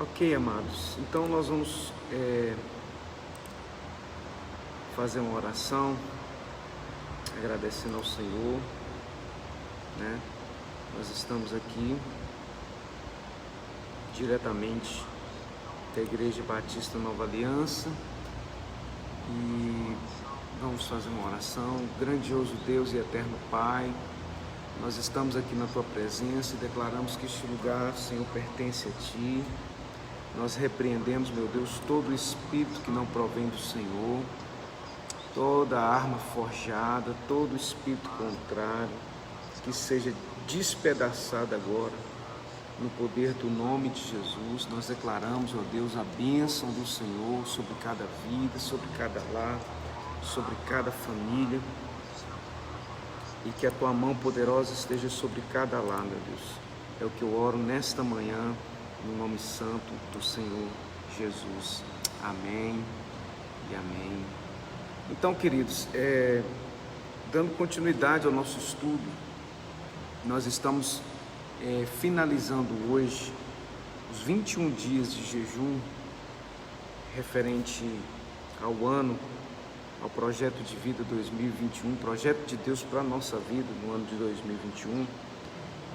Ok, amados, então nós vamos fazer uma oração, agradecendo ao Senhor, né? Nós estamos aqui diretamente da Igreja Batista Nova Aliança e vamos fazer uma oração. Grandioso Deus e eterno Pai, nós estamos aqui na Tua presença e declaramos que este lugar, Senhor, pertence a Ti. Nós repreendemos, meu Deus, todo espírito que não provém do Senhor, toda arma forjada, todo espírito contrário, que seja despedaçado agora, no poder do nome de Jesus. Nós declaramos, ó Deus, a bênção do Senhor sobre cada vida, sobre cada lar, sobre cada família, e que a Tua mão poderosa esteja sobre cada lar, meu Deus. É o que eu oro nesta manhã, no nome santo do Senhor Jesus. Amém e amém. Então, queridos, dando continuidade ao nosso estudo, nós estamos finalizando hoje os 21 dias de jejum referente ao ano, ao projeto de vida 2021, projeto de Deus para a nossa vida no ano de 2021.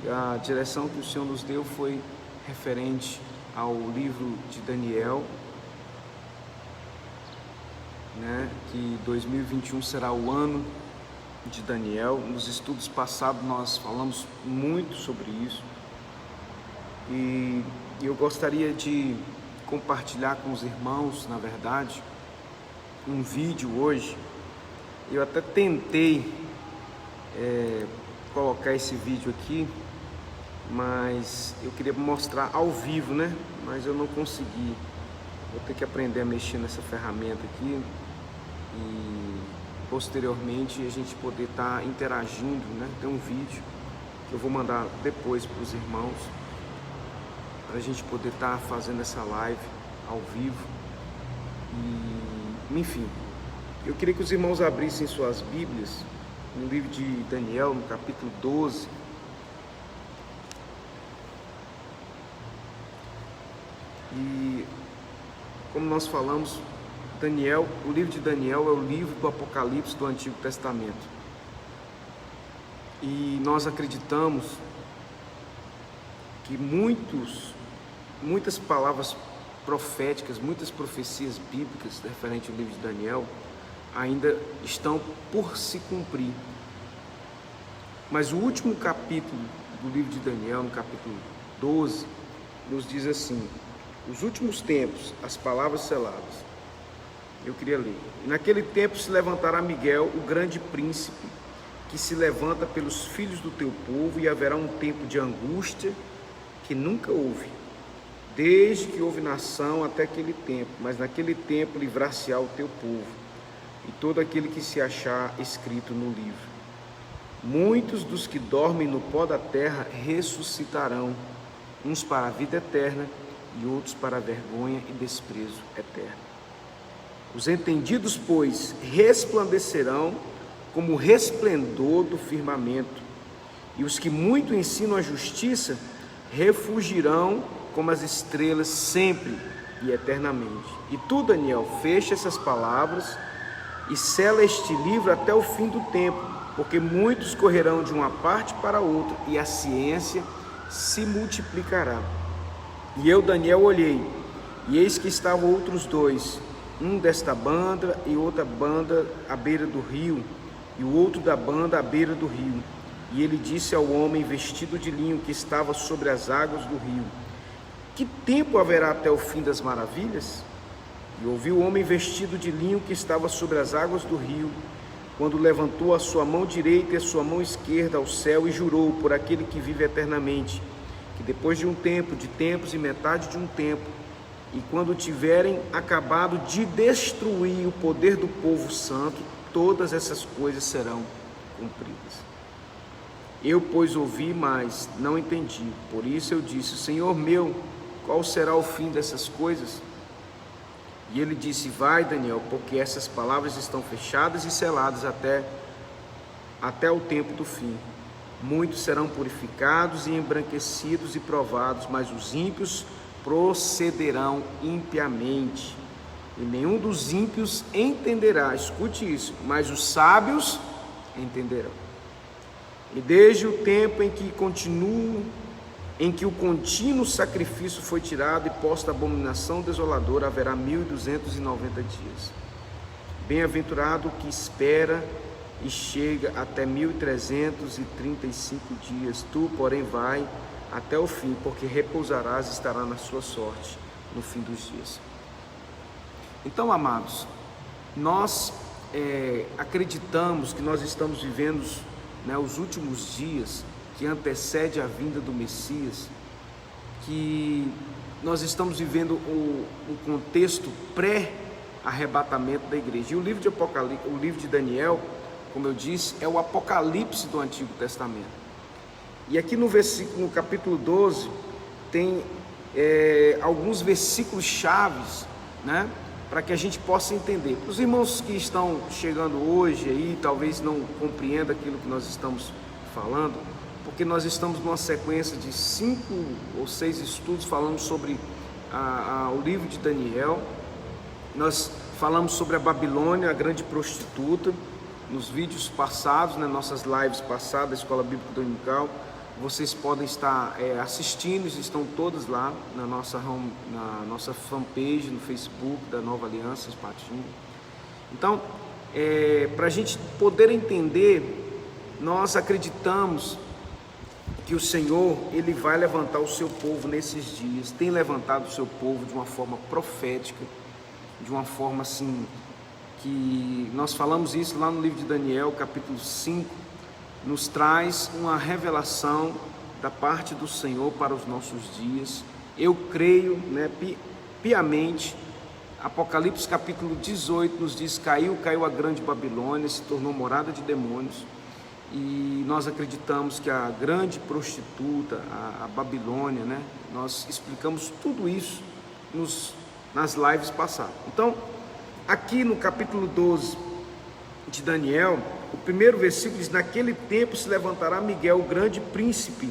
E a direção que o Senhor nos deu foi referente ao livro de Daniel, né, que 2021 será o ano de Daniel. Nos estudos passados nós falamos muito sobre isso e eu gostaria de compartilhar com os irmãos, na verdade, um vídeo hoje. Eu até tentei colocar esse vídeo aqui, mas eu queria mostrar ao vivo, né? Mas eu não consegui. Vou ter que aprender a mexer nessa ferramenta aqui e posteriormente a gente poder estar interagindo, né? Tem um vídeo que eu vou mandar depois para os irmãos, para a gente poder estar fazendo essa live ao vivo. E, enfim, eu queria que os irmãos abrissem suas Bíblias no livro de Daniel, no capítulo 12. E como nós falamos, Daniel, o livro de Daniel é o livro do Apocalipse do Antigo Testamento. E nós acreditamos que muitas palavras proféticas, muitas profecias bíblicas referentes ao livro de Daniel ainda estão por se cumprir. Mas o último capítulo do livro de Daniel, no capítulo 12, nos diz assim: os últimos tempos, as palavras seladas. Eu queria ler. E naquele tempo se levantará Miguel, o grande príncipe, que se levanta pelos filhos do teu povo, e haverá um tempo de angústia que nunca houve, desde que houve nação até aquele tempo. Mas naquele tempo livrar-se-á o teu povo, e todo aquele que se achar escrito no livro. Muitos dos que dormem no pó da terra ressuscitarão, uns para a vida eterna, e outros para a vergonha e desprezo eterno. Os entendidos, pois, resplandecerão como o resplendor do firmamento, e os que muito ensinam a justiça refugirão como as estrelas sempre e eternamente. E tu, Daniel, fecha essas palavras e sela este livro até o fim do tempo, porque muitos correrão de uma parte para outra, e a ciência se multiplicará. E eu, Daniel, olhei, e eis que estavam outros dois, um desta banda e outra banda à beira do rio, e o outro da banda à beira do rio. E ele disse ao homem vestido de linho que estava sobre as águas do rio: que tempo haverá até o fim das maravilhas? E ouvi o homem vestido de linho que estava sobre as águas do rio, quando levantou a sua mão direita e a sua mão esquerda ao céu, e jurou por aquele que vive eternamente, que depois de um tempo, de tempos e metade de um tempo, e quando tiverem acabado de destruir o poder do povo santo, todas essas coisas serão cumpridas. Eu, pois, ouvi, mas não entendi. Por isso eu disse: Senhor meu, qual será o fim dessas coisas? E ele disse: vai, Daniel, porque essas palavras estão fechadas e seladas até o tempo do fim. Muitos serão purificados e embranquecidos e provados, mas os ímpios procederão impiamente, e nenhum dos ímpios entenderá. Escute isso, mas os sábios entenderão. E desde o tempo em que o contínuo sacrifício foi tirado e posta a abominação desoladora, haverá 1290 dias. Bem-aventurado o que espera e chega até 1335 dias. Tu, porém, vai até o fim, porque repousarás e estará na sua sorte no fim dos dias. Então, amados, nós acreditamos que nós estamos vivendo, né, os últimos dias que antecede a vinda do Messias, que nós estamos vivendo o contexto pré-arrebatamento da igreja. E o livro de Apocalipse, o livro de Daniel, como eu disse, é o Apocalipse do Antigo Testamento. E aqui no capítulo 12, tem alguns versículos chaves, né, para que a gente possa entender. Os irmãos que estão chegando hoje aí, talvez não compreendam aquilo que nós estamos falando, porque nós estamos numa sequência de 5 ou 6 estudos falando sobre o livro de Daniel. Nós falamos sobre a Babilônia, a grande prostituta, nos vídeos passados, nas nossas lives passadas da Escola Bíblica Dominical. Vocês podem estar assistindo, estão todos lá na nossa fanpage no Facebook da Nova Aliança Espartinho. Então, para a gente poder entender, nós acreditamos que o Senhor, Ele vai levantar o seu povo nesses dias, tem levantado o seu povo de uma forma profética, de uma forma assim, que nós falamos isso lá no livro de Daniel, capítulo 5, nos traz uma revelação da parte do Senhor para os nossos dias. Eu creio, né, piamente, Apocalipse capítulo 18 nos diz: caiu a grande Babilônia, se tornou morada de demônios. E nós acreditamos que a grande prostituta, a Babilônia, né, nós explicamos tudo isso nas lives passadas. Então, aqui no capítulo 12 de Daniel, o primeiro versículo diz: naquele tempo se levantará Miguel, o grande príncipe,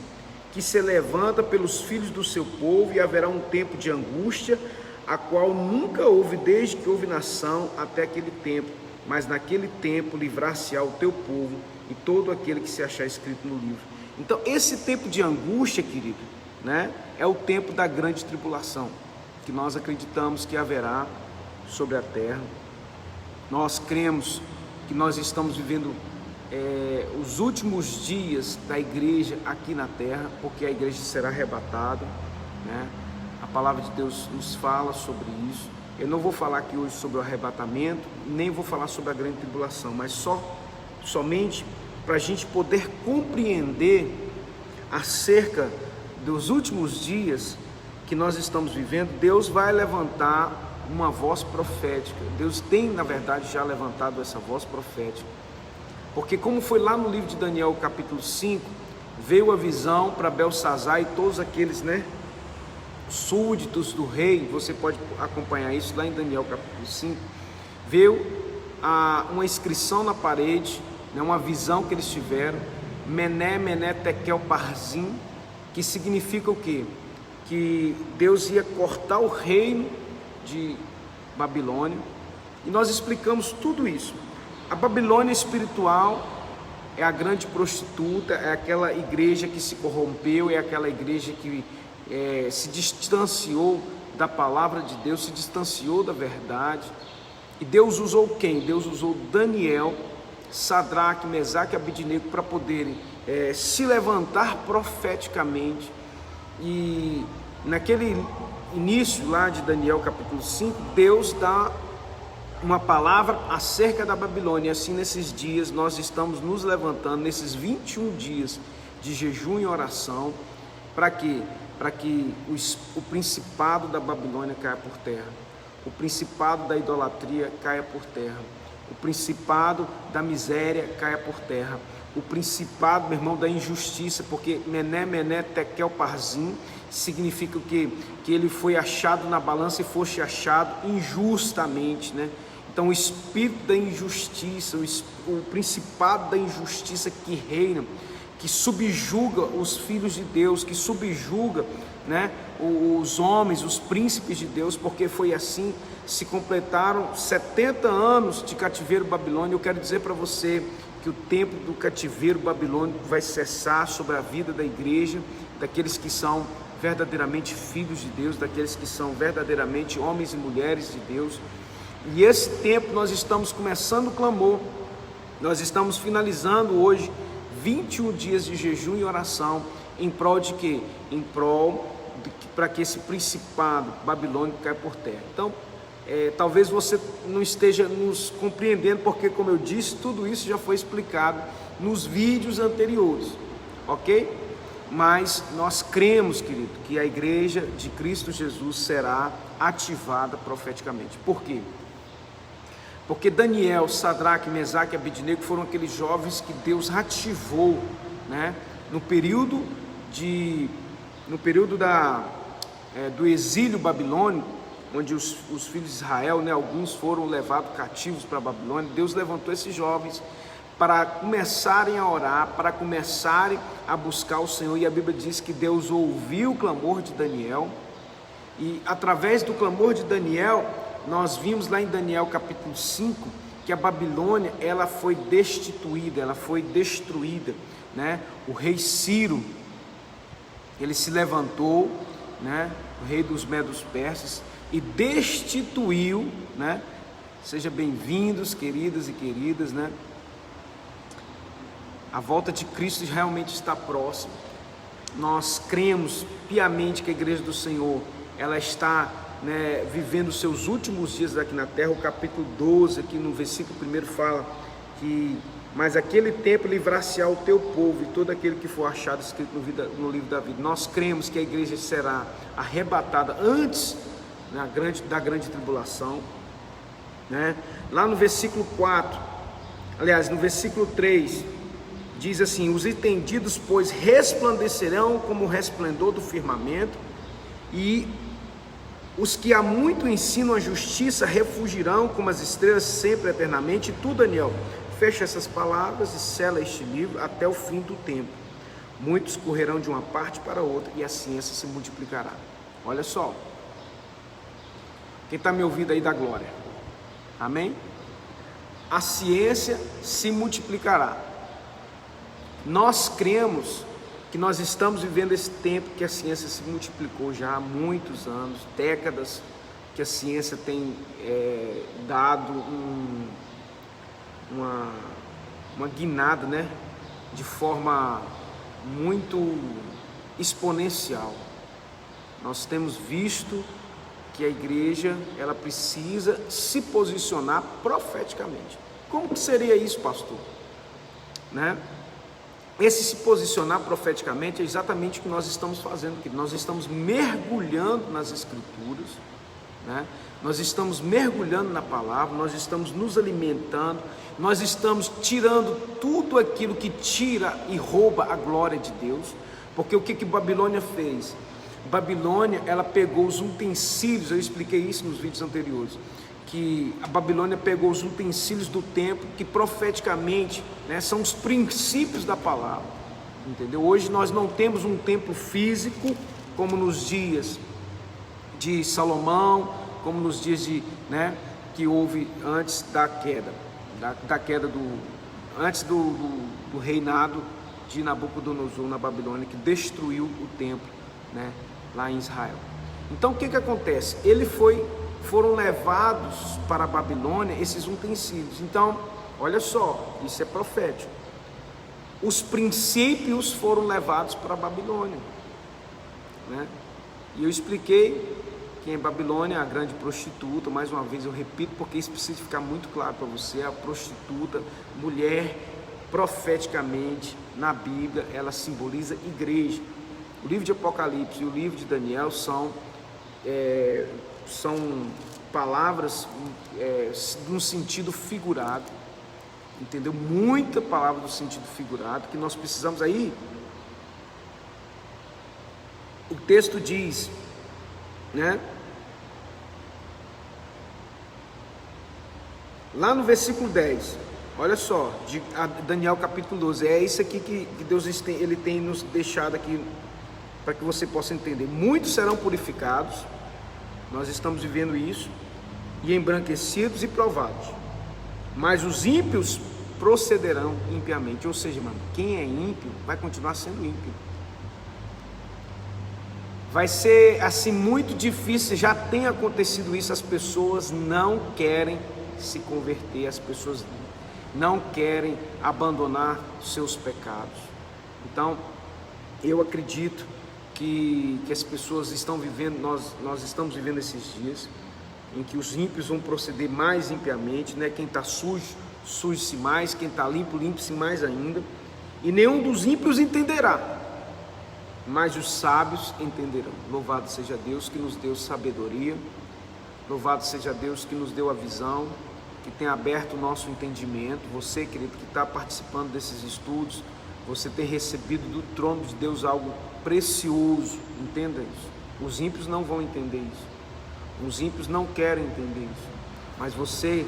que se levanta pelos filhos do seu povo, e haverá um tempo de angústia, a qual nunca houve desde que houve nação até aquele tempo, mas naquele tempo livrar-se-á o teu povo e todo aquele que se achar escrito no livro. Então, esse tempo de angústia, querido, né, é o tempo da grande tribulação, que nós acreditamos que haverá sobre a terra. Nós cremos que nós estamos vivendo os últimos dias da igreja aqui na terra, porque a igreja será arrebatada, né? A palavra de Deus nos fala sobre isso. Eu não vou falar aqui hoje sobre o arrebatamento, nem vou falar sobre a grande tribulação, mas somente para a gente poder compreender acerca dos últimos dias que nós estamos vivendo. Deus vai levantar uma voz profética. Deus tem, na verdade, já levantado essa voz profética, porque como foi lá no livro de Daniel, capítulo 5, veio a visão para Belsazar e todos aqueles, né, súditos do rei. Você pode acompanhar isso lá em Daniel, capítulo 5. Veio uma inscrição na parede, né, uma visão que eles tiveram, Mené, Mené, Tekel, Parzim, que significa o quê? Que Deus ia cortar o reino de Babilônia, e nós explicamos tudo isso. A Babilônia espiritual é a grande prostituta, é aquela igreja que se corrompeu, é aquela igreja que se distanciou da palavra de Deus, se distanciou da verdade. E Deus usou quem? Deus usou Daniel, Sadraque, Mesaque e Abidnego para poderem se levantar profeticamente. E naquele início lá de Daniel capítulo 5, Deus dá uma palavra acerca da Babilônia. E assim, nesses dias nós estamos nos levantando, nesses 21 dias de jejum e oração, para quê? Para que o principado da Babilônia caia por terra, o principado da idolatria caia por terra, o principado da miséria caia por terra, o principado, meu irmão, da injustiça, porque Mené, Mené, Tekel, Parzim significa o quê? Que ele foi achado na balança e fosse achado injustamente, né? Então o espírito da injustiça, o principado da injustiça que reina, que subjuga os filhos de Deus, que subjuga né, os homens, os príncipes de Deus, porque foi assim, se completaram 70 anos de cativeiro babilônico. Eu quero dizer para você que o tempo do cativeiro babilônico vai cessar sobre a vida da igreja, daqueles que são verdadeiramente filhos de Deus, daqueles que são verdadeiramente homens e mulheres de Deus. E esse tempo nós estamos começando o clamor, nós estamos finalizando hoje 21 dias de jejum e oração, em prol de quê? Em prol para que esse principado babilônico caia por terra. Então, talvez você não esteja nos compreendendo, porque, como eu disse, tudo isso já foi explicado nos vídeos anteriores, ok? Mas nós cremos, querido, que a igreja de Cristo Jesus será ativada profeticamente. Por quê? Porque Daniel, Sadraque, Mesaque e Abednego foram aqueles jovens que Deus ativou, né, no período do exílio babilônico, onde os filhos de Israel, né, alguns foram levados cativos para a Babilônia. Deus levantou esses jovens para começarem a orar, para começarem a buscar o Senhor. E a Bíblia diz que Deus ouviu o clamor de Daniel, e através do clamor de Daniel, nós vimos lá em Daniel capítulo 5, que a Babilônia, ela foi destituída, ela foi destruída, né? O rei Ciro, ele se levantou, né, o rei dos medos persas, e destituiu, né? Sejam bem-vindos, queridas e queridas, né? A volta de Cristo realmente está próxima. Nós cremos piamente que a igreja do Senhor, ela está, né, vivendo os seus últimos dias aqui na terra. O capítulo 12, aqui no versículo 1, fala que: mas aquele tempo livrar-se-á o teu povo e todo aquele que for achado escrito no livro da vida. Nós cremos que a igreja será arrebatada antes, né, da grande tribulação, né? Lá no versículo 4, aliás, no versículo 3, diz assim: os entendidos, pois, resplandecerão como o resplendor do firmamento, e os que há muito ensinam a justiça refugirão como as estrelas sempre eternamente. E tu, Daniel, fecha essas palavras e sela este livro até o fim do tempo. Muitos correrão de uma parte para outra e a ciência se multiplicará. Olha só, quem está me ouvindo aí dá glória, amém? A ciência se multiplicará. Nós cremos que nós estamos vivendo esse tempo que a ciência se multiplicou já há muitos anos, décadas, que a ciência tem dado uma guinada, né, de forma muito exponencial. Nós temos visto que a igreja, ela precisa se posicionar profeticamente. Como que seria isso, pastor? Né? Esse se posicionar profeticamente é exatamente o que nós estamos fazendo, que nós estamos mergulhando nas Escrituras, né? Nós estamos mergulhando na palavra, nós estamos nos alimentando, nós estamos tirando tudo aquilo que tira e rouba a glória de Deus. Porque o que Babilônia fez? Babilônia, ela pegou os utensílios, eu expliquei isso nos vídeos anteriores, que a Babilônia pegou os utensílios do templo, que profeticamente, né, são os princípios da palavra, entendeu? Hoje nós não temos um templo físico, como nos dias de Salomão, como nos dias que houve antes da queda, antes do reinado de Nabucodonosor na Babilônia, que destruiu o templo, né, lá em Israel. Então o que acontece? Foram levados para a Babilônia esses utensílios. Então, olha só, isso é profético. Os princípios foram levados para a Babilônia, né? E eu expliquei que em Babilônia a grande prostituta, mais uma vez eu repito, porque isso precisa ficar muito claro para você, a prostituta, mulher, profeticamente, na Bíblia, ela simboliza igreja. O livro de Apocalipse e o livro de Daniel são palavras no sentido figurado, entendeu? Muita palavra no sentido figurado, que nós precisamos aí. O texto diz, né, lá no versículo 10, olha só, de Daniel capítulo 12, é isso aqui que Deus ele tem nos deixado aqui para que você possa entender. Muitos serão purificados, nós estamos vivendo isso, e embranquecidos e provados, mas os ímpios procederão impiamente. Ou seja, mano, quem é ímpio vai continuar sendo ímpio. Vai ser assim muito difícil, já tem acontecido isso, as pessoas não querem se converter, as pessoas não querem abandonar seus pecados. Então, eu acredito que as pessoas estão vivendo, nós estamos vivendo esses dias em que os ímpios vão proceder mais impiamente, né? Quem está sujo, suje-se mais, quem está limpo, limpe-se mais ainda, e nenhum dos ímpios entenderá, mas os sábios entenderão. Louvado seja Deus que nos deu sabedoria, louvado seja Deus que nos deu a visão, que tem aberto o nosso entendimento. Você, querido, que está participando desses estudos, você tem recebido do trono de Deus algo precioso, entenda isso. Os ímpios não vão entender isso, os ímpios não querem entender isso, mas você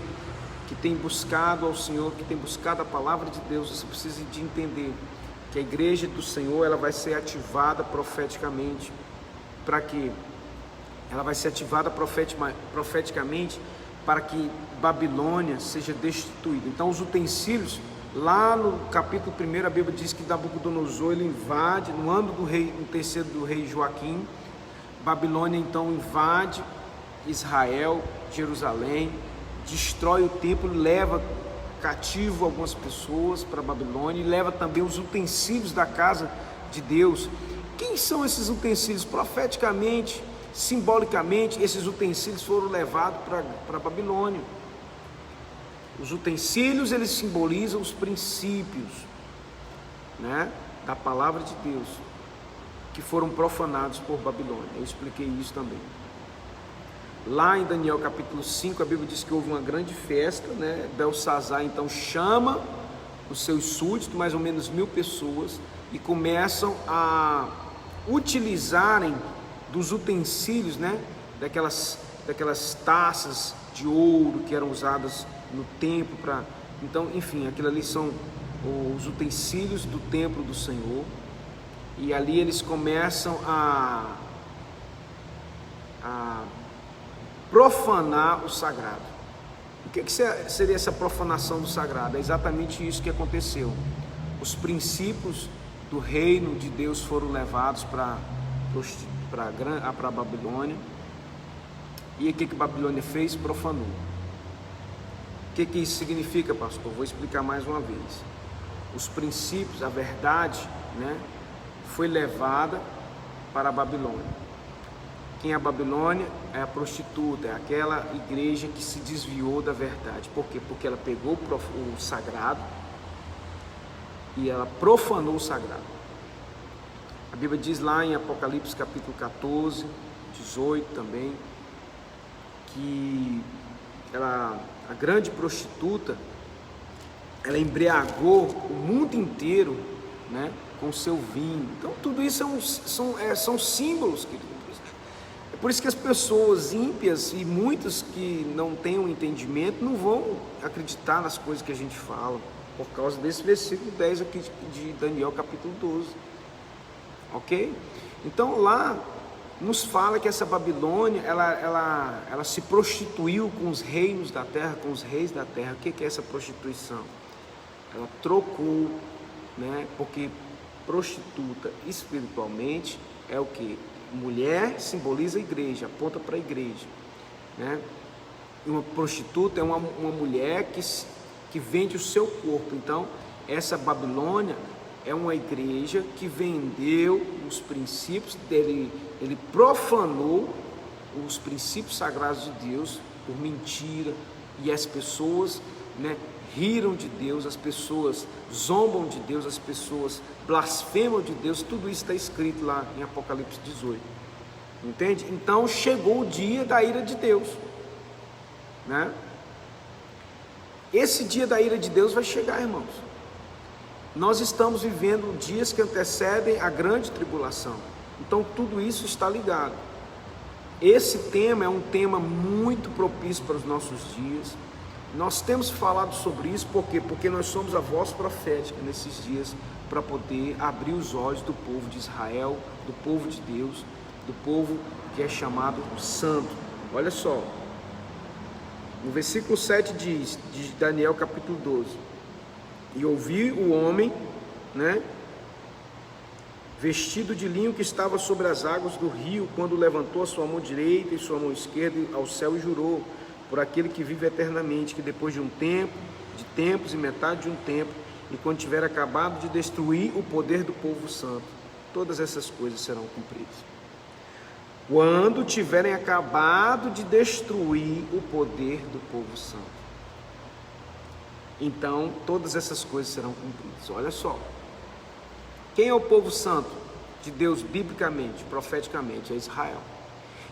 que tem buscado ao Senhor, que tem buscado a palavra de Deus, você precisa de entender que a igreja do Senhor, ela vai ser ativada profeticamente. Para quê? Ela vai ser ativada profeticamente para que Babilônia seja destituída. Então os utensílios, lá no capítulo 1, a Bíblia diz que Nabucodonosor, ele invade, no ano do rei, no terceiro do rei Joaquim, Babilônia então invade Israel, Jerusalém, destrói o templo, leva cativo algumas pessoas para Babilônia e leva também os utensílios da casa de Deus. Quem são esses utensílios? Profeticamente, simbolicamente, esses utensílios foram levados para Babilônia. Os utensílios, eles simbolizam os princípios, né, da palavra de Deus, que foram profanados por Babilônia. Eu expliquei isso também. Lá em Daniel capítulo 5, a Bíblia diz que houve uma grande festa, né? Belsazar então chama os seus súditos, mais ou menos 1000 pessoas, e começam a utilizarem dos utensílios, né? Daquelas taças de ouro que eram usadas no templo para... Então, enfim, aquilo ali são os utensílios do templo do Senhor, e ali eles começam a profanar o sagrado. O que seria essa profanação do sagrado? É exatamente isso que aconteceu. Os princípios do reino de Deus foram levados para Babilônia. E o que Babilônia fez? Profanou. O que isso significa, pastor? Vou explicar mais uma vez. Os princípios, a verdade, né, foi levada para a Babilônia. Quem é a Babilônia? É a prostituta, é aquela igreja que se desviou da verdade. Por quê? Porque ela pegou o sagrado e ela profanou o sagrado. A Bíblia diz lá em Apocalipse capítulo 14, 18 também, que a grande prostituta, ela embriagou o mundo inteiro, né, com o seu vinho. Então tudo isso são símbolos, querido. É por isso que as pessoas ímpias e muitos que não têm um entendimento não vão acreditar nas coisas que a gente fala, por causa desse versículo 10 aqui de Daniel capítulo 12, ok? Então lá nos fala que essa Babilônia, ela se prostituiu com os reinos da terra, com os reis da terra. O que é essa prostituição? Ela trocou, né? Porque prostituta espiritualmente é o que? Mulher simboliza a igreja, aponta para a igreja, né? Uma prostituta é uma mulher que vende o seu corpo. Então essa Babilônia é uma igreja que vendeu os princípios dele, ele profanou os princípios sagrados de Deus por mentira, e as pessoas, né, riram de Deus, as pessoas zombam de Deus, as pessoas blasfemam de Deus. Tudo isso está escrito lá em Apocalipse 18, entende? Então chegou o dia da ira de Deus, né? Esse dia da ira de Deus vai chegar, irmãos. Nós estamos vivendo dias que antecedem a grande tribulação. Então tudo isso está ligado. Esse tema é um tema muito propício para os nossos dias. Nós temos falado sobre isso, por quê? Porque nós somos a voz profética nesses dias para poder abrir os olhos do povo de Israel, do povo de Deus, do povo que é chamado santo. Olha só, no versículo 7 diz, de Daniel capítulo 12, e ouvi o homem, né, vestido de linho que estava sobre as águas do rio, quando levantou a sua mão direita e sua mão esquerda ao céu e jurou, por aquele que vive eternamente, que depois de um tempo, de tempos e metade de um tempo, e quando tiver acabado de destruir o poder do povo santo, todas essas coisas serão cumpridas. Quando tiverem acabado de destruir o poder do povo santo, então todas essas coisas serão cumpridas. Olha só, quem é o povo santo de Deus biblicamente, profeticamente? É Israel.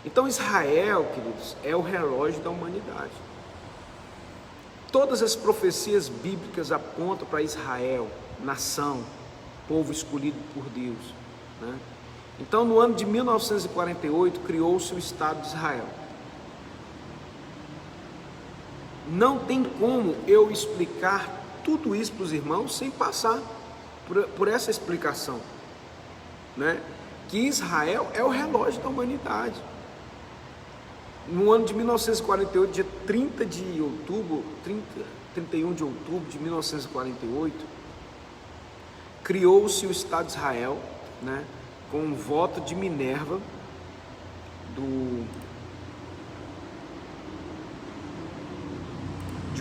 Então Israel, queridos, é o relógio da humanidade. Todas as profecias bíblicas apontam para Israel, nação, povo escolhido por Deus, né? Então, no ano de 1948, criou-se o Estado de Israel. Não tem como eu explicar tudo isso para os irmãos sem passar por essa explicação, né? Que Israel é o relógio da humanidade. No ano de 1948, dia 31 de outubro de 1948, criou-se o Estado de Israel, né, com um voto de Minerva de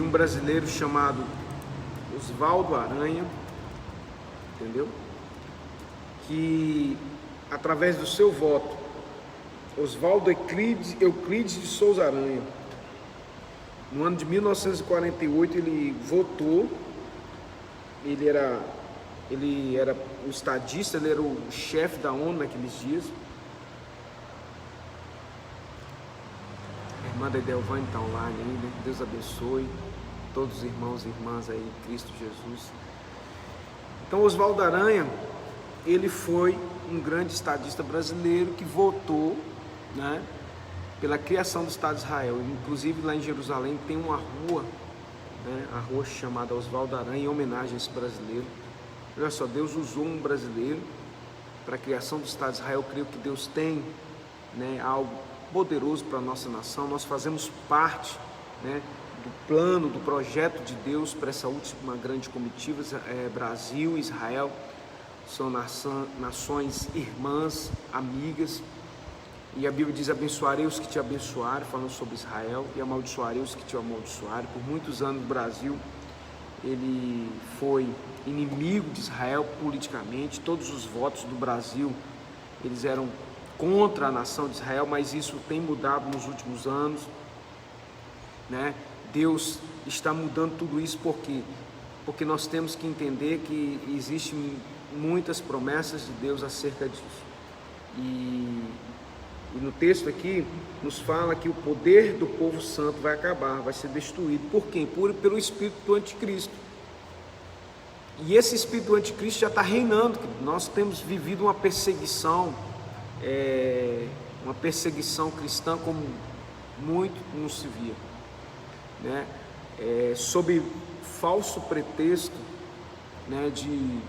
um brasileiro chamado Oswaldo Aranha, entendeu? Que através do seu voto, Oswaldo Euclides de Souza Aranha, no ano de 1948, ele votou. Ele era o estadista, ele era o chefe da ONU naqueles dias. A irmã da Edelvane está online aí, né? Deus abençoe todos os irmãos e irmãs aí em Cristo Jesus. Então Oswaldo Aranha, ele foi um grande estadista brasileiro que votou, né, pela criação do Estado de Israel. Inclusive lá em Jerusalém tem uma rua, né, a rua chamada Oswaldo Aranha, em homenagem a esse brasileiro. Olha só, Deus usou um brasileiro para a criação do Estado de Israel. Eu creio que Deus tem, né, algo poderoso para a nossa nação. Nós fazemos parte, né, do plano, do projeto de Deus para essa última grande comitiva. Brasil e Israel são nações irmãs, amigas. E a Bíblia diz: abençoarei os que te abençoarem, falando sobre Israel, e amaldiçoarei os que te amaldiçoarem. Por muitos anos o Brasil, ele foi inimigo de Israel politicamente. Todos os votos do Brasil, eles eram contra a nação de Israel, mas isso tem mudado nos últimos anos, né? Deus está mudando tudo isso porque nós temos que entender que existem muitas promessas de Deus acerca disso. E no texto aqui nos fala que o poder do povo santo vai acabar, vai ser destruído. Por quem? Pelo espírito do anticristo. E esse espírito do anticristo já está reinando. Nós temos vivido uma perseguição cristã como muito não se via, né? Sob falso pretexto, né, de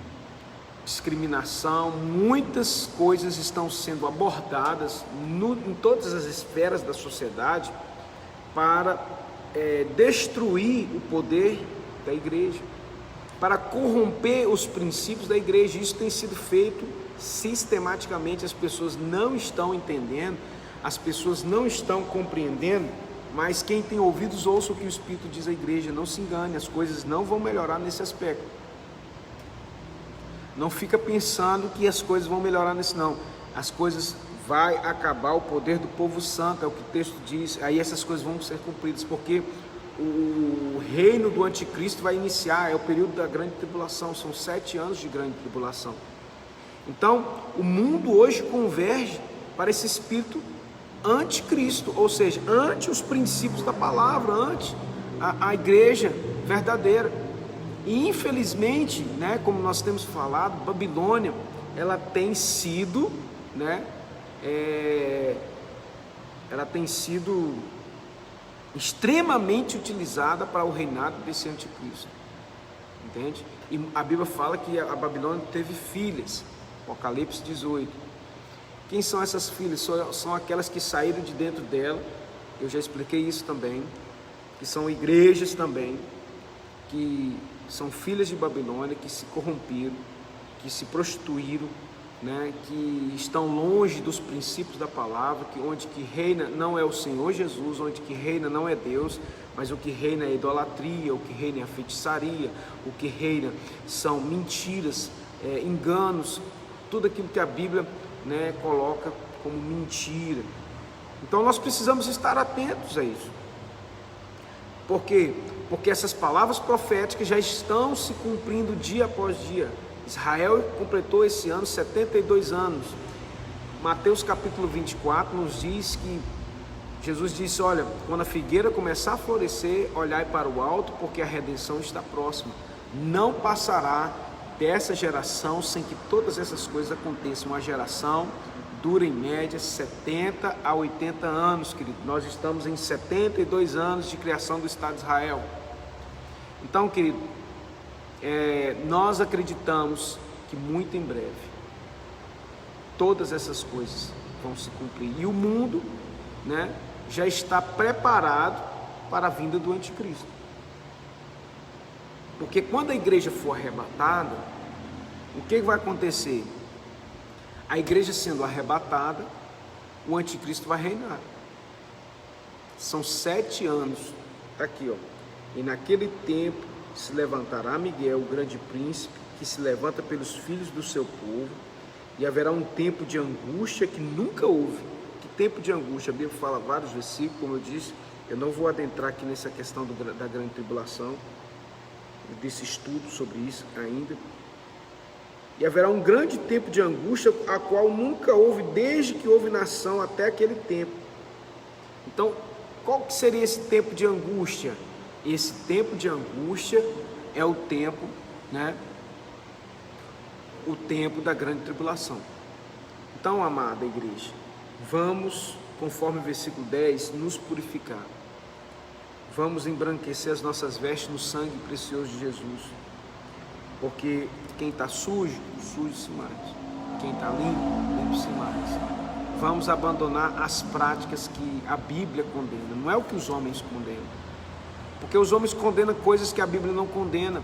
discriminação, muitas coisas estão sendo abordadas em todas as esferas da sociedade para destruir o poder da igreja, para corromper os princípios da igreja. Isso tem sido feito sistematicamente. As pessoas não estão entendendo, as pessoas não estão compreendendo, mas quem tem ouvidos ouça o que o Espírito diz à igreja. Não se engane, as coisas não vão melhorar nesse aspecto. Não fica pensando que as coisas vão melhorar nisso, não. As coisas vai acabar, o poder do povo santo, é o que o texto diz. Aí essas coisas vão ser cumpridas, porque o reino do anticristo vai iniciar, é o período da grande tribulação, são 7 anos de grande tribulação. Então, o mundo hoje converge para esse espírito anticristo, ou seja, ante os princípios da palavra, ante a igreja verdadeira. E infelizmente, né, como nós temos falado, Babilônia, ela tem sido, né, extremamente utilizada para o reinado desse anticristo, entende? E a Bíblia fala que a Babilônia teve filhas, Apocalipse 18. Quem são essas filhas? São aquelas que saíram de dentro dela, eu já expliquei isso também, que são igrejas também, que são filhas de Babilônia, que se corromperam, que se prostituíram, né, que estão longe dos princípios da palavra, onde que reina não é o Senhor Jesus, onde que reina não é Deus, mas o que reina é a idolatria, o que reina é a feitiçaria, o que reina são mentiras, enganos, tudo aquilo que a Bíblia, né, coloca como mentira. Então nós precisamos estar atentos a isso. Por quê? Porque essas palavras proféticas já estão se cumprindo dia após dia. Israel completou esse ano 72 anos. Mateus capítulo 24 nos diz que Jesus disse: olha, quando a figueira começar a florescer, olhai para o alto, porque a redenção está próxima. Não passará dessa geração sem que todas essas coisas aconteçam. Uma geração dura em média 70 a 80 anos, querido. Nós estamos em 72 anos de criação do Estado de Israel. Então, querido, nós acreditamos que muito em breve todas essas coisas vão se cumprir. E o mundo, né, já está preparado para a vinda do anticristo. Porque quando a igreja for arrebatada, o que vai acontecer? A igreja sendo arrebatada, o anticristo vai reinar. São 7 anos, está aqui, ó. E naquele tempo se levantará Miguel, o grande príncipe, que se levanta pelos filhos do seu povo, e haverá um tempo de angústia que nunca houve. Que tempo de angústia? A Bíblia fala vários versículos, como eu disse, eu não vou adentrar aqui nessa questão da grande tribulação, desse estudo sobre isso ainda. E haverá um grande tempo de angústia, a qual nunca houve, desde que houve nação até aquele tempo. Então, qual que seria esse tempo de angústia? Esse tempo de angústia é o tempo, né? O tempo da grande tribulação. Então, amada igreja, vamos, conforme o versículo 10, nos purificar. Vamos embranquecer as nossas vestes no sangue precioso de Jesus. Porque quem está sujo, suje-se mais. Quem está limpo, limpe-se mais. Vamos abandonar as práticas que a Bíblia condena. Não é o que os homens condenam. Porque os homens condenam coisas que a Bíblia não condena.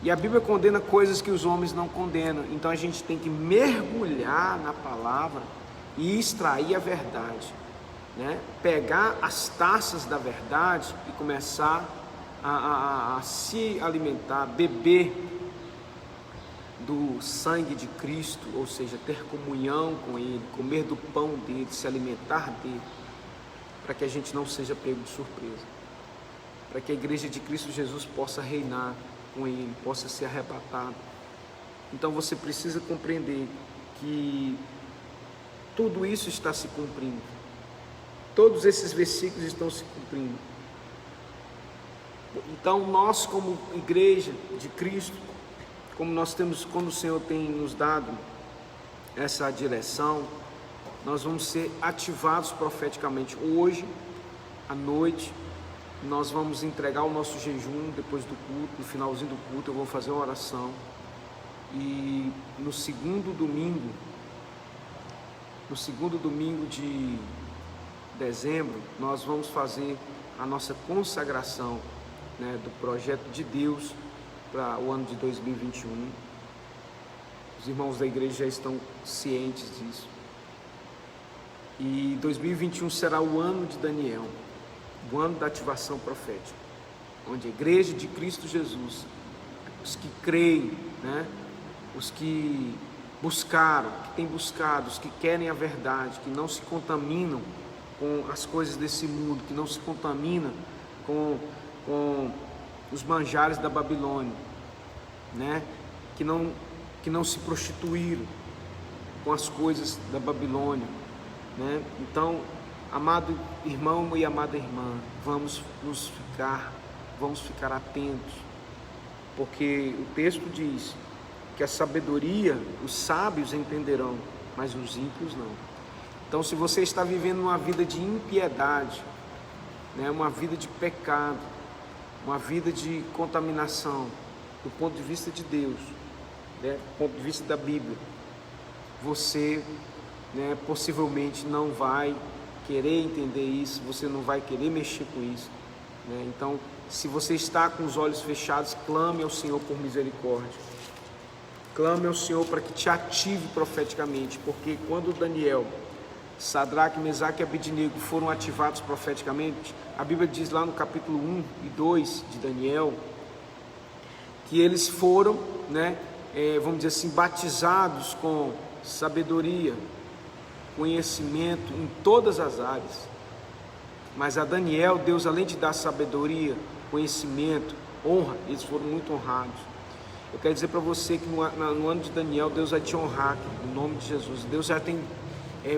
E a Bíblia condena coisas que os homens não condenam. Então a gente tem que mergulhar na palavra e extrair a verdade, né? Pegar as taças da verdade e começar a se alimentar, beber do sangue de Cristo, ou seja, ter comunhão com Ele, comer do pão dele, se alimentar dele, para que a gente não seja pego de surpresa, para que a igreja de Cristo Jesus possa reinar com Ele, possa ser arrebatada. Então você precisa compreender que tudo isso está se cumprindo, todos esses versículos estão se cumprindo. Então nós, como igreja de Cristo, como o Senhor tem nos dado essa direção, nós vamos ser ativados profeticamente. Hoje à noite nós vamos entregar o nosso jejum depois do culto. No finalzinho do culto eu vou fazer uma oração, e no segundo domingo de dezembro nós vamos fazer a nossa consagração, né, do projeto de Deus para o ano de 2021. Os irmãos da igreja já estão cientes disso. E 2021 será o ano de Daniel, o ano da ativação profética, onde a igreja de Cristo Jesus, os que creem, né, os que buscaram, que têm buscado, os que querem a verdade, que não se contaminam com as coisas desse mundo, que não se contaminam com os manjares da Babilônia, né? que não se prostituíram com as coisas da Babilônia, né? Então, amado irmão e amada irmã, vamos ficar atentos, porque o texto diz que a sabedoria, os sábios entenderão, mas os ímpios não. Então, se você está vivendo uma vida de impiedade, né, uma vida de pecado, uma vida de contaminação, do ponto de vista de Deus, né, do ponto de vista da Bíblia, você, né, possivelmente não vai querer entender isso, você não vai querer mexer com isso, né? Então, se você está com os olhos fechados, clame ao Senhor por misericórdia, clame ao Senhor para que te ative profeticamente, porque quando Daniel, Sadraque, Mesaque e Abednego foram ativados profeticamente, a Bíblia diz lá no capítulo 1 e 2 de Daniel, que eles foram, né, vamos dizer assim, batizados com sabedoria, conhecimento em todas as áreas. Mas a Daniel, Deus, além de dar sabedoria, conhecimento, honra, eles foram muito honrados. Eu quero dizer para você que no ano de Daniel, Deus vai te honrar, em nome de Jesus. Deus já tem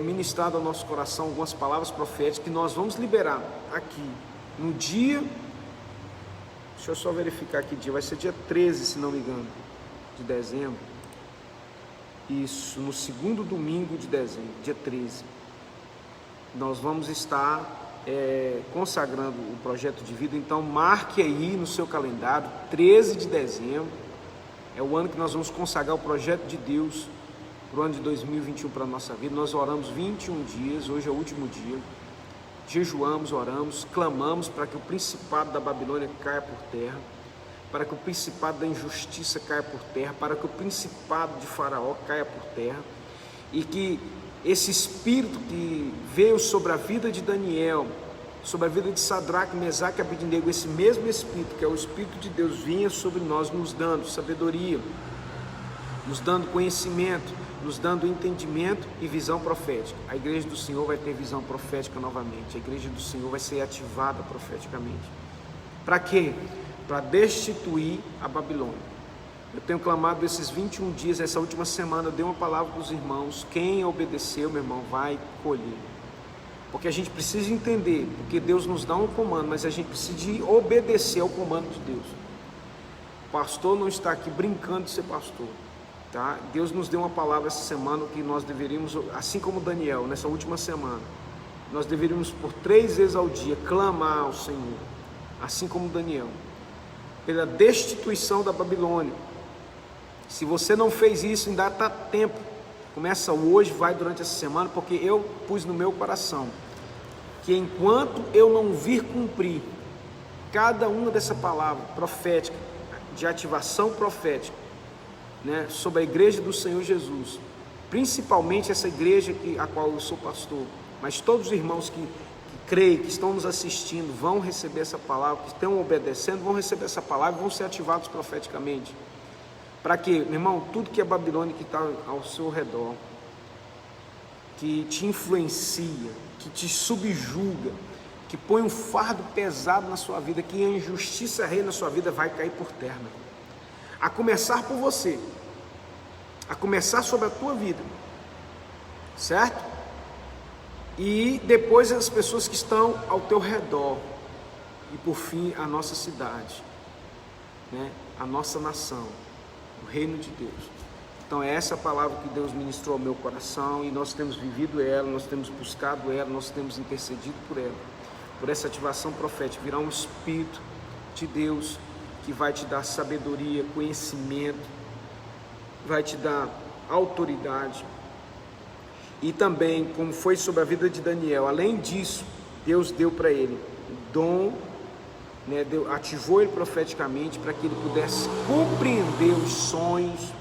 ministrado ao nosso coração algumas palavras proféticas que nós vamos liberar aqui no dia, deixa eu só verificar que dia, vai ser dia 13, se não me engano, de dezembro. Isso, no segundo domingo de dezembro, dia 13, nós vamos estar consagrando o projeto de vida. Então marque aí no seu calendário, 13 de dezembro, é o ano que nós vamos consagrar o projeto de Deus para o ano de 2021 para a nossa vida. Nós oramos 21 dias, hoje é o último dia, jejuamos, oramos, clamamos para que o principado da Babilônia caia por terra, para que o principado da injustiça caia por terra, para que o principado de Faraó caia por terra, e que esse espírito que veio sobre a vida de Daniel, sobre a vida de Sadraque, Mesaque e Abednego, esse mesmo espírito, que é o Espírito de Deus, vinha sobre nós, nos dando sabedoria, nos dando conhecimento, nos dando entendimento e visão profética. A igreja do Senhor vai ter visão profética novamente, a igreja do Senhor vai ser ativada profeticamente. Para quê? Para destituir a Babilônia. Eu tenho clamado esses 21 dias, essa última semana, eu dei uma palavra para os irmãos, quem obedeceu, meu irmão, vai colher. Porque a gente precisa entender, porque Deus nos dá um comando, mas a gente precisa de obedecer ao comando de Deus. O pastor não está aqui brincando de ser pastor, tá? Deus nos deu uma palavra essa semana que nós deveríamos, assim como Daniel, nessa última semana, nós deveríamos por 3 vezes ao dia clamar ao Senhor, assim como Daniel, pela destituição da Babilônia. Se você não fez isso, ainda está tempo. Começa hoje, vai durante essa semana, porque eu pus no meu coração que enquanto eu não vir cumprir cada uma dessa palavra profética, de ativação profética, né, sobre a igreja do Senhor Jesus, principalmente essa igreja a qual eu sou pastor, mas todos os irmãos que creem, que estão nos assistindo, vão receber essa palavra, que estão obedecendo, vão receber essa palavra e vão ser ativados profeticamente. Para quê? Meu irmão, tudo que é Babilônia que está ao seu redor, que te influencia, que te subjuga, que põe um fardo pesado na sua vida, que a injustiça reina na sua vida, vai cair por terra. A começar por você, a começar sobre a tua vida, certo? E depois as pessoas que estão ao teu redor, e por fim a nossa cidade, né? A nossa nação, o reino de Deus. Então é essa palavra que Deus ministrou ao meu coração, e nós temos vivido ela, nós temos buscado ela, nós temos intercedido por ela, por essa ativação profética. Virá um Espírito de Deus que vai te dar sabedoria, conhecimento, vai te dar autoridade. E também, como foi sobre a vida de Daniel, além disso, Deus deu para ele o dom, né, ativou ele profeticamente para que ele pudesse compreender os sonhos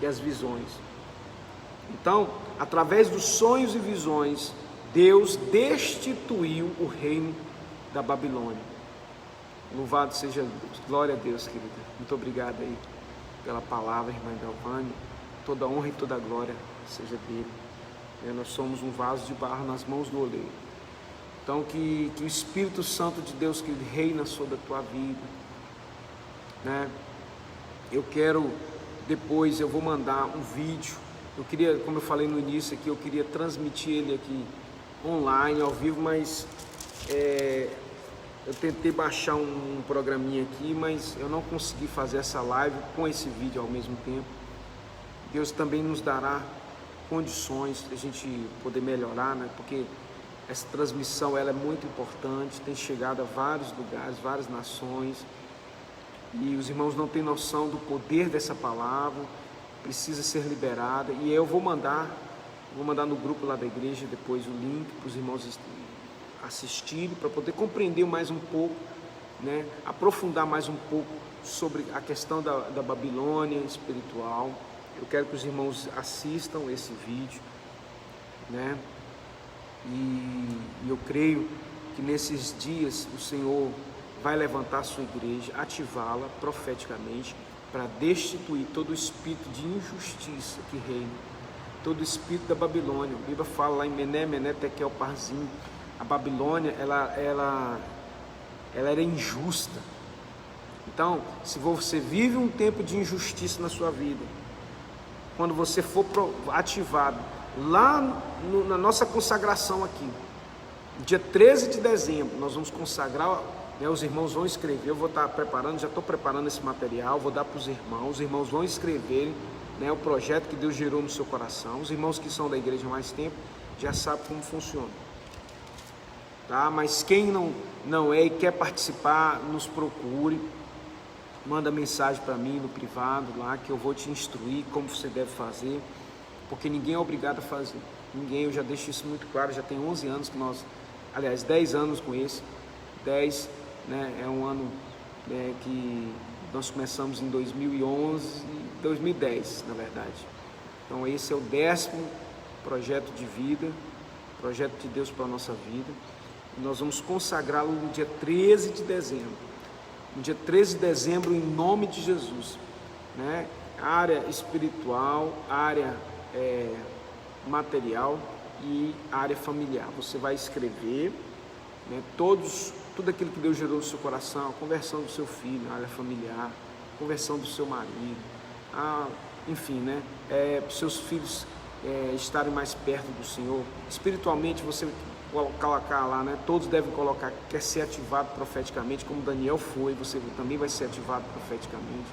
e as visões. Então, através dos sonhos e visões, Deus destituiu o reino da Babilônia. Louvado seja Deus, glória a Deus, querida. Muito obrigado aí pela palavra, irmã Galvânia. Toda honra e toda glória seja dele. Nós somos um vaso de barro nas mãos do oleiro. Então que o Espírito Santo de Deus que reina sobre a tua vida, né? Eu quero, depois eu vou mandar um vídeo. Eu queria, como eu falei no início aqui, eu queria transmitir ele aqui online, ao vivo, mas eu tentei baixar um programinha aqui, mas eu não consegui fazer essa live com esse vídeo ao mesmo tempo. Deus também nos dará condições de a gente poder melhorar, né? Porque Essa transmissão ela é muito importante, tem chegado a vários lugares, várias nações, e os irmãos não têm noção do poder dessa palavra, precisa ser liberada. E eu vou mandar no grupo lá da igreja depois o link para os irmãos assistirem, para poder compreender mais um pouco, né? Aprofundar mais um pouco sobre a questão da Babilônia espiritual. Eu quero que os irmãos assistam esse vídeo, né? E eu creio que nesses dias o Senhor vai levantar a sua igreja, ativá-la profeticamente, para destituir todo o espírito de injustiça que reina, todo o espírito da Babilônia. A Bíblia fala lá em Mené, Tekel, Parzim. A Babilônia, ela era injusta. Então, se você vive um tempo de injustiça na sua vida, quando você for ativado, lá na nossa consagração aqui, dia 13 de dezembro, nós vamos consagrar, né, os irmãos vão escrever, eu vou estar preparando, já estou preparando esse material, vou dar para os irmãos vão escrever, né, o projeto que Deus gerou no seu coração. Os irmãos que são da igreja há mais tempo já sabem como funciona, tá? Mas quem não é e quer participar, nos procure, manda mensagem para mim no privado lá, que eu vou te instruir como você deve fazer, porque ninguém é obrigado a fazer, ninguém. Eu já deixo isso muito claro, já tem 11 anos que nós, aliás 10 anos com esse, 10, né, é um ano, né, que nós começamos em 2011, 2010 na verdade. Então esse é o 10º projeto de vida, projeto de Deus para a nossa vida, e nós vamos consagrá-lo no dia 13 de dezembro. No dia 13 de dezembro, em nome de Jesus, né? Área espiritual, área material e área familiar. Você vai escrever, né, tudo aquilo que Deus gerou no seu coração, a conversão do seu filho, a área familiar, a conversão do seu marido, enfim, né, para os seus filhos estarem mais perto do Senhor. Espiritualmente, você colocar lá, né, todos devem colocar que quer ser ativado profeticamente, como Daniel foi, você também vai ser ativado profeticamente,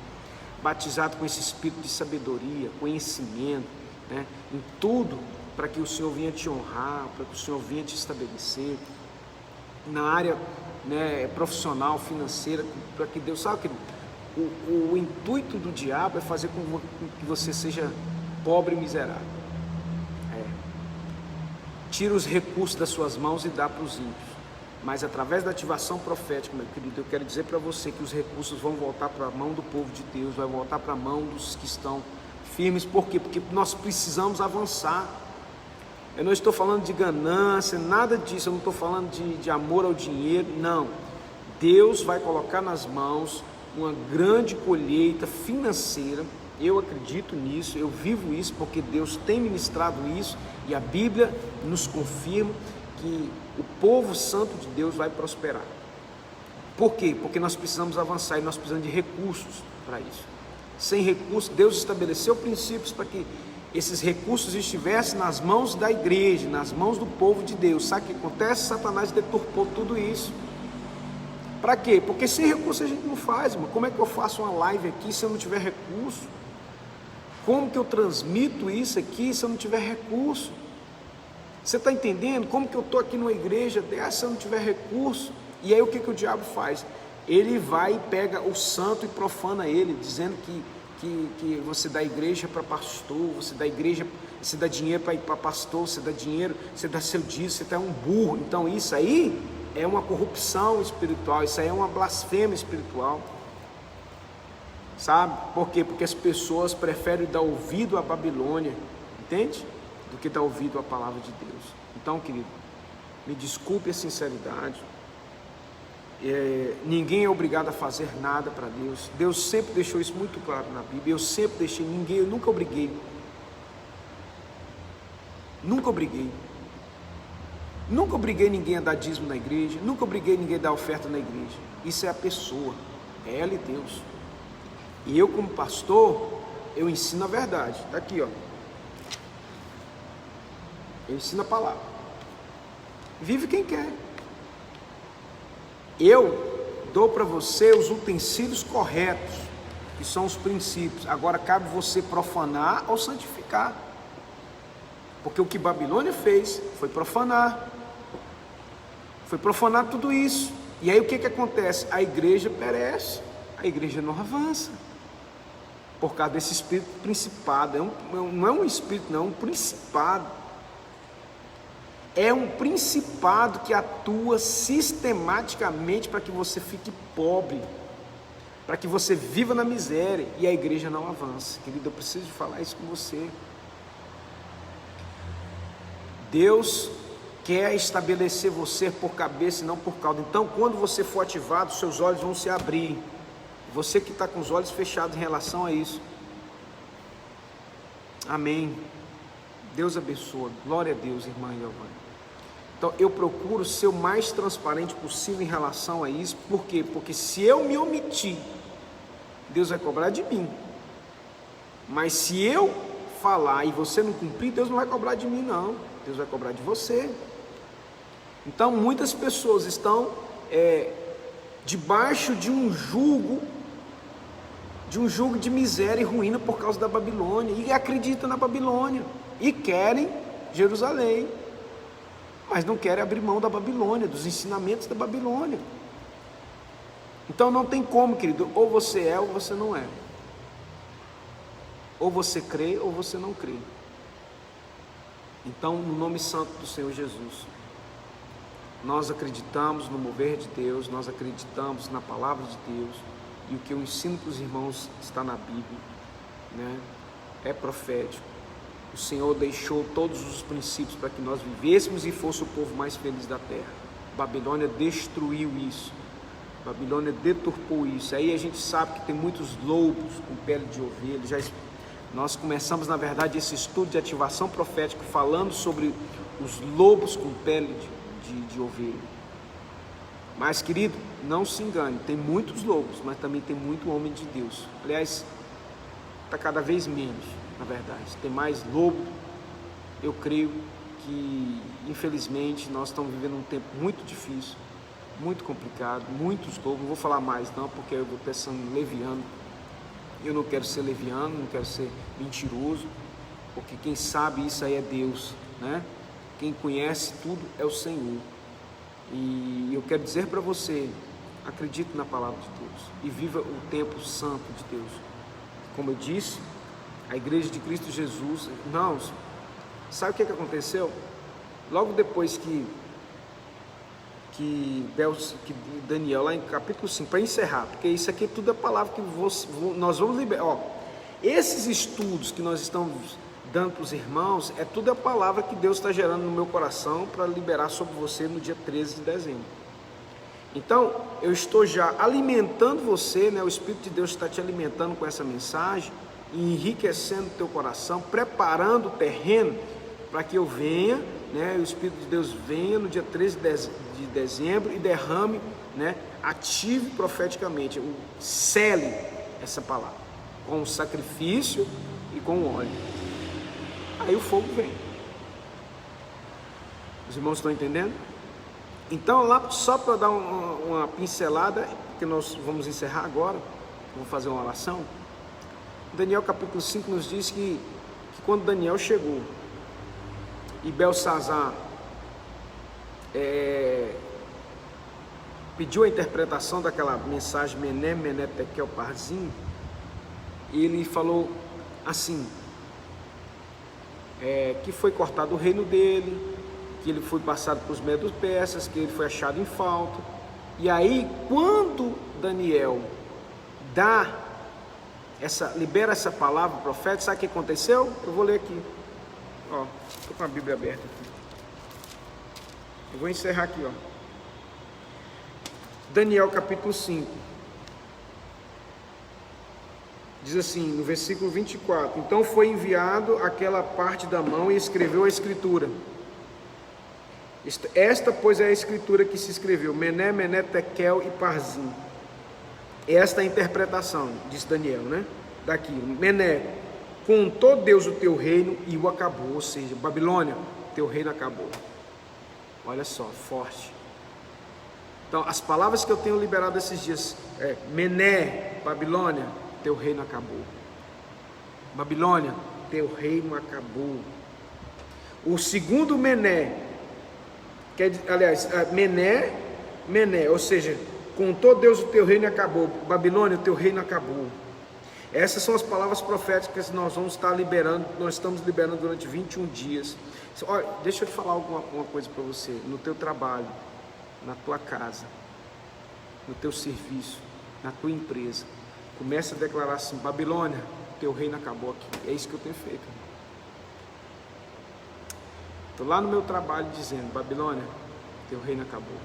batizado com esse espírito de sabedoria, conhecimento, né, em tudo, para que o Senhor venha te honrar, para que o Senhor venha te estabelecer na área, né, profissional, financeira, para que Deus, sabe que o intuito do diabo é fazer com que você seja pobre e miserável. Tira os recursos das suas mãos e dá para os ímpios. Mas através da ativação profética, meu querido, eu quero dizer para você que os recursos vão voltar para a mão do povo de Deus, vai voltar para a mão dos que estão firmes. Por quê? Porque nós precisamos avançar. Eu não estou falando de ganância, nada disso, eu não estou falando de amor ao dinheiro, não. Deus vai colocar nas mãos uma grande colheita financeira. Eu acredito nisso, eu vivo isso, porque Deus tem ministrado isso, e a Bíblia nos confirma que o povo santo de Deus vai prosperar. Por quê? Porque nós precisamos avançar e nós precisamos de recursos para isso. Sem recursos, Deus estabeleceu princípios para que esses recursos estivessem nas mãos da igreja, nas mãos do povo de Deus. Sabe o que acontece? Satanás deturpou tudo isso. Para quê? Porque sem recurso a gente não faz, irmão. Como é que eu faço uma live aqui se eu não tiver recurso? Como que eu transmito isso aqui se eu não tiver recurso? Você está entendendo? Como que eu estou aqui numa igreja dessa se eu não tiver recurso? E aí o que o diabo faz? Ele vai e pega o santo e profana ele, dizendo que você dá igreja para pastor, você dá igreja, você dá dinheiro para ir para pastor, você dá dinheiro, você dá seu dízimo, você é um burro. Então isso aí é uma corrupção espiritual, isso aí é uma blasfêmia espiritual. Sabe? Por quê? Porque as pessoas preferem dar ouvido à Babilônia, entende? Do que dar ouvido à palavra de Deus. Então, querido, me desculpe a sinceridade. Ninguém é obrigado a fazer nada para Deus. Deus sempre deixou isso muito claro na Bíblia. Eu sempre deixei, eu nunca obriguei. Nunca obriguei. Nunca obriguei ninguém a dar dízimo na igreja. Nunca obriguei ninguém a dar oferta na igreja. Isso é a pessoa, é ela e Deus. E eu, como pastor, eu ensino a verdade. Está aqui, ó. Eu ensino a palavra. Vive quem quer. Eu dou para você os utensílios corretos, que são os princípios. Agora cabe você profanar ou santificar. Porque o que Babilônia fez foi profanar. Foi profanado tudo isso. E aí o que acontece? A igreja perece, a igreja não avança. Por causa desse espírito principado. Não é um espírito, não, é um principado. É um principado que atua sistematicamente para que você fique pobre, para que você viva na miséria, e a igreja não avança. Querido, eu preciso falar isso com você. Deus quer estabelecer você por cabeça e não por cauda. Então, quando você for ativado, seus olhos vão se abrir. Você que está com os olhos fechados em relação a isso. Amém. Deus abençoa. Glória a Deus, irmã Giovana. Então, eu procuro ser o mais transparente possível em relação a isso. Por quê? Porque se eu me omitir, Deus vai cobrar de mim. Mas se eu falar e você não cumprir, Deus não vai cobrar de mim, não. Deus vai cobrar de você. Então, muitas pessoas estão debaixo de um jugo de miséria e ruína por causa da Babilônia, e acreditam na Babilônia, e querem Jerusalém, mas não querem abrir mão da Babilônia, dos ensinamentos da Babilônia. Então não tem como, querido, ou você é ou você não é, ou você crê ou você não crê. Então, no nome santo do Senhor Jesus, nós acreditamos no mover de Deus, nós acreditamos na palavra de Deus, e o que eu ensino para os irmãos está na Bíblia, né? É profético. O Senhor deixou todos os princípios para que nós vivêssemos e fosse o povo mais feliz da terra. Babilônia destruiu isso, Babilônia deturpou isso. Aí a gente sabe que tem muitos lobos com pele de ovelha. Nós começamos, na verdade, esse estudo de ativação profética falando sobre os lobos com pele de ovelha. Mas, querido, não se engane, tem muitos lobos, mas também tem muito homem de Deus. Aliás, está cada vez menos, na verdade. Tem mais lobo. Eu creio que, infelizmente, nós estamos vivendo um tempo muito difícil, muito complicado, muitos lobos. Não vou falar mais não, porque eu vou ter sendo leviano. Eu não quero ser leviano, não quero ser mentiroso, porque quem sabe isso aí é Deus, né? Quem conhece tudo é o Senhor. E eu quero dizer para você, acredite na palavra de Deus e viva o tempo santo de Deus. Como eu disse, a igreja de Cristo Jesus, irmãos, sabe o que aconteceu? Logo depois que Daniel, lá em capítulo 5, para encerrar, porque isso aqui tudo é palavra que nós vamos liberar. Esses estudos que nós estamos dando para os irmãos, tudo a palavra que Deus está gerando no meu coração para liberar sobre você no dia 13 de dezembro. Então, eu estou já alimentando você, né? O Espírito de Deus está te alimentando com essa mensagem, enriquecendo o teu coração, preparando o terreno para que eu venha, né? O Espírito de Deus venha no dia 13 de dezembro e derrame, né? Ative profeticamente, sele essa palavra com o sacrifício e com o óleo. Aí o fogo vem. Os irmãos estão entendendo? Então, lá só para dar uma pincelada, que nós vamos encerrar agora, vamos fazer uma oração. Daniel capítulo 5 nos diz que quando Daniel chegou e Belsazar pediu a interpretação daquela mensagem Mené, Mené, Tekel, Parsim, ele falou assim, que foi cortado o reino dele, que ele foi passado para os medos persas, que ele foi achado em falta. E aí, quando Daniel libera essa palavra profética, sabe o que aconteceu? Eu vou ler aqui. Estou com a Bíblia aberta aqui. Eu vou encerrar aqui, Daniel capítulo 5. Diz assim, no versículo 24: Então foi enviado aquela parte da mão e escreveu a escritura. Esta, pois, é a escritura que se escreveu, Mené, Mené, Tekel e Parsim. Esta é a interpretação, diz Daniel, né? Daqui, Mené, contou Deus o teu reino e o acabou, ou seja, Babilônia, teu reino acabou. Olha só, forte. Então, as palavras que eu tenho liberado esses dias Mené, Babilônia, teu reino acabou. Babilônia, teu reino acabou. O segundo Mené, aliás, Mené, ou seja, contou Deus o teu reino e acabou. Babilônia, o teu reino acabou. Essas são as palavras proféticas que nós vamos estar liberando, nós estamos liberando durante 21 dias. Olha, deixa eu te falar uma coisa para você. No teu trabalho, na tua casa, no teu serviço, na tua empresa, comece a declarar assim: Babilônia, teu reino acabou aqui. É isso que eu tenho feito. Estou lá no meu trabalho dizendo: Babilônia, teu reino acabou.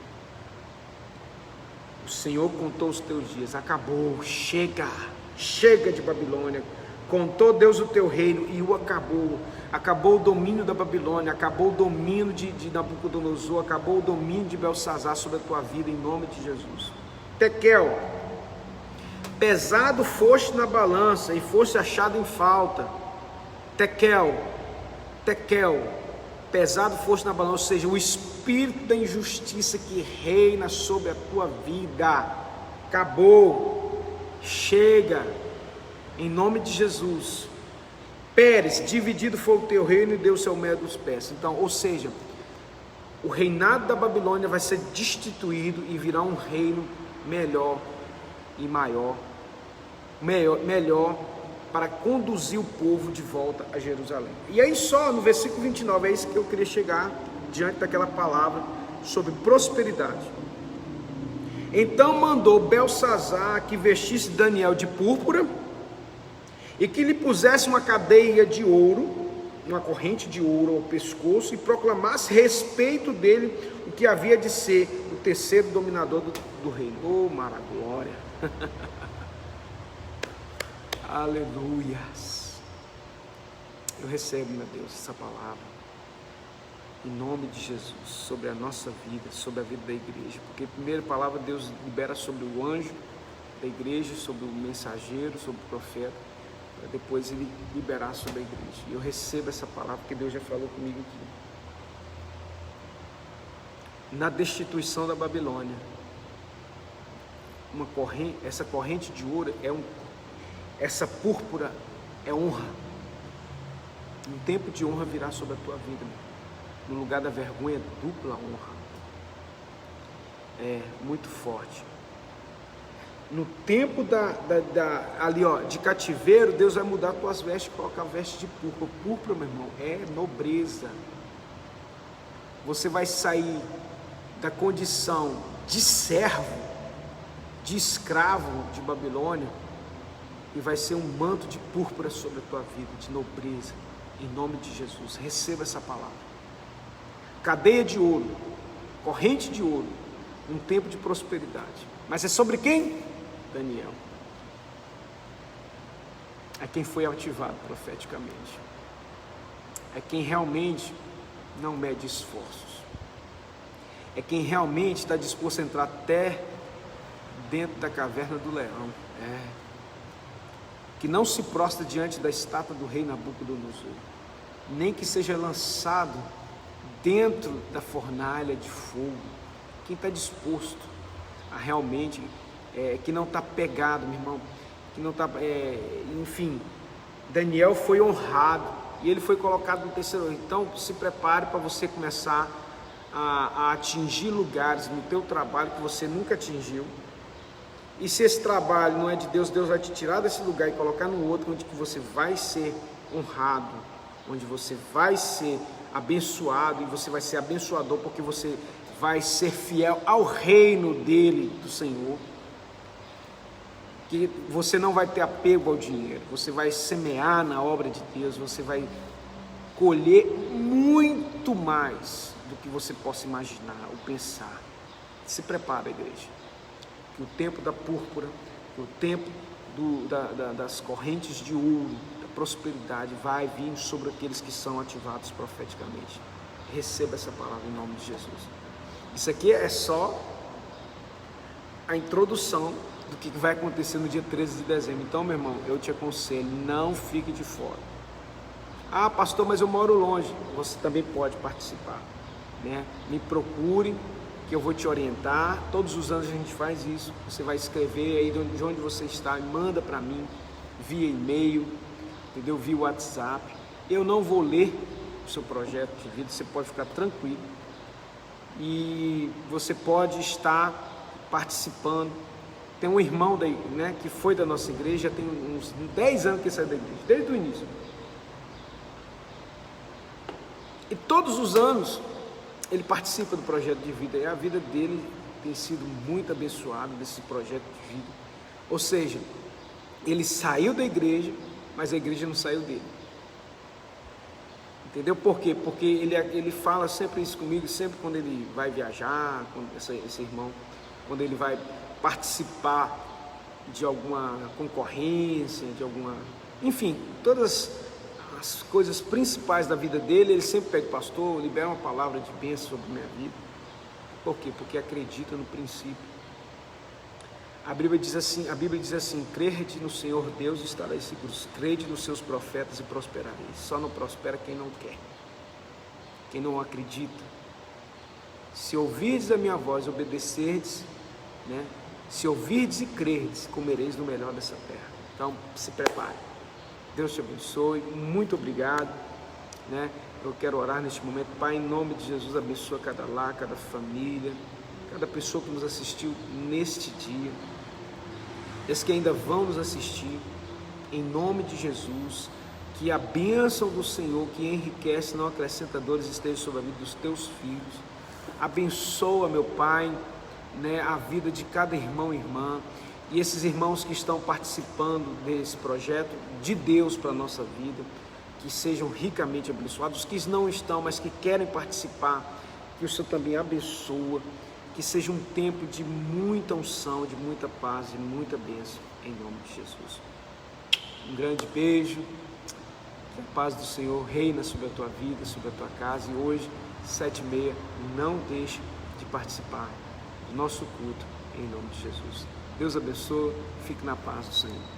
O Senhor contou os teus dias, acabou, chega de Babilônia. Contou Deus o teu reino e o acabou. Acabou o domínio da Babilônia, acabou o domínio de Nabucodonosor, acabou o domínio de Belsazar sobre a tua vida, em nome de Jesus. Tekel, pesado foste na balança e foste achado em falta. Tekel, pesado foste na balança, ou seja, o espírito da injustiça que reina sobre a tua vida, acabou, chega, em nome de Jesus. Pérez, dividido foi o teu reino e deu o seu meio dos pés. Então, ou seja, o reinado da Babilônia vai ser destituído e virá um reino melhor e maior, melhor para conduzir o povo de volta a Jerusalém. E aí só no versículo 29, é isso que eu queria chegar diante daquela palavra sobre prosperidade. Então mandou Belsazar que vestisse Daniel de púrpura e que lhe pusesse uma cadeia de ouro, uma corrente de ouro ao pescoço, e proclamasse respeito dele o que havia de ser o terceiro dominador do reino. Oh, maraglória! Aleluias! Eu recebo, meu Deus, essa palavra em nome de Jesus, sobre a nossa vida, sobre a vida da igreja, porque a primeira palavra Deus libera sobre o anjo da igreja, sobre o mensageiro, sobre o profeta, para depois ele liberar sobre a igreja. E eu recebo essa palavra que Deus já falou comigo aqui. Na destituição da Babilônia, essa corrente de ouro essa púrpura é honra. Um tempo de honra virá sobre a tua vida, no lugar da vergonha, dupla honra. É muito forte. No tempo ali, de cativeiro, Deus vai mudar tuas vestes, colocar veste de púrpura. Púrpura, meu irmão, é nobreza. Você vai sair da condição de servo, de escravo de Babilônia, e vai ser um manto de púrpura sobre a tua vida, de nobreza, em nome de Jesus. Receba essa palavra. Cadeia de ouro, corrente de ouro, um tempo de prosperidade. Mas é sobre quem? Daniel. É quem foi ativado profeticamente. É quem realmente não mede esforços. É quem realmente está disposto a entrar até dentro da caverna do leão. Que não se prostra diante da estátua do rei Nabucodonosor, nem que seja lançado dentro da fornalha de fogo. Quem está disposto a realmente, que não está pegado, meu irmão, que não está, enfim, Daniel foi honrado e ele foi colocado no terceiro. Então se prepare para você começar a atingir lugares no teu trabalho que você nunca atingiu. E se esse trabalho não é de Deus, Deus vai te tirar desse lugar e colocar no outro, onde que você vai ser honrado, onde você vai ser abençoado, e você vai ser abençoador porque você vai ser fiel ao reino dele, do Senhor. Que você não vai ter apego ao dinheiro, você vai semear na obra de Deus, você vai colher muito mais do que você possa imaginar ou pensar. Se prepara, igreja. Que o tempo da púrpura, que o tempo das correntes de ouro, da prosperidade vai vir sobre aqueles que são ativados profeticamente. Receba essa palavra em nome de Jesus. Isso aqui é só a introdução do que vai acontecer no dia 13 de dezembro. Então, meu irmão, eu te aconselho, não fique de fora. Ah, pastor, mas eu moro longe. Você também pode participar, né? Me procure, que eu vou te orientar. Todos os anos a gente faz isso. Você vai escrever aí de onde você está e manda para mim via e-mail, entendeu? Via WhatsApp. Eu não vou ler o seu projeto de vida, você pode ficar tranquilo, e você pode estar participando. Tem um irmão daí, né, que foi da nossa igreja, tem uns 10 anos que saiu da igreja, desde o início. E todos os anos ele participa do projeto de vida, e a vida dele tem sido muito abençoada desse projeto de vida. Ou seja, ele saiu da igreja, mas a igreja não saiu dele. Entendeu por quê? Porque ele fala sempre isso comigo, sempre quando ele vai viajar, esse irmão, quando ele vai participar de alguma concorrência, enfim, todas as coisas principais da vida dele, ele sempre pede: pastor, libera uma palavra de bênção sobre a minha vida. Por quê? Porque acredita no princípio. A Bíblia diz assim: crede no Senhor Deus e estareis seguros, crede nos seus profetas e prosperareis. Só não prospera quem não quer, quem não acredita. Se ouvirdes a minha voz e obedecerdes, né? Se ouvirdes e crerdes, comereis do melhor dessa terra. Então, se prepare. Deus te abençoe, muito obrigado, né? Eu quero orar neste momento. Pai, em nome de Jesus, abençoa cada lar, cada família, cada pessoa que nos assistiu neste dia, esses que ainda vão nos assistir, em nome de Jesus, que a bênção do Senhor, que enriquece, não acrescenta dores, esteja sobre a vida dos teus filhos. Abençoa, meu Pai, né, a vida de cada irmão e irmã, e esses irmãos que estão participando desse projeto de Deus para a nossa vida, que sejam ricamente abençoados. Os que não estão, mas que querem participar, que o Senhor também abençoa, que seja um tempo de muita unção, de muita paz e muita bênção, em nome de Jesus. Um grande beijo, que a paz do Senhor reina sobre a tua vida, sobre a tua casa, e hoje, 7h30, não deixe de participar do nosso culto, em nome de Jesus. Deus abençoe, fique na paz do Senhor.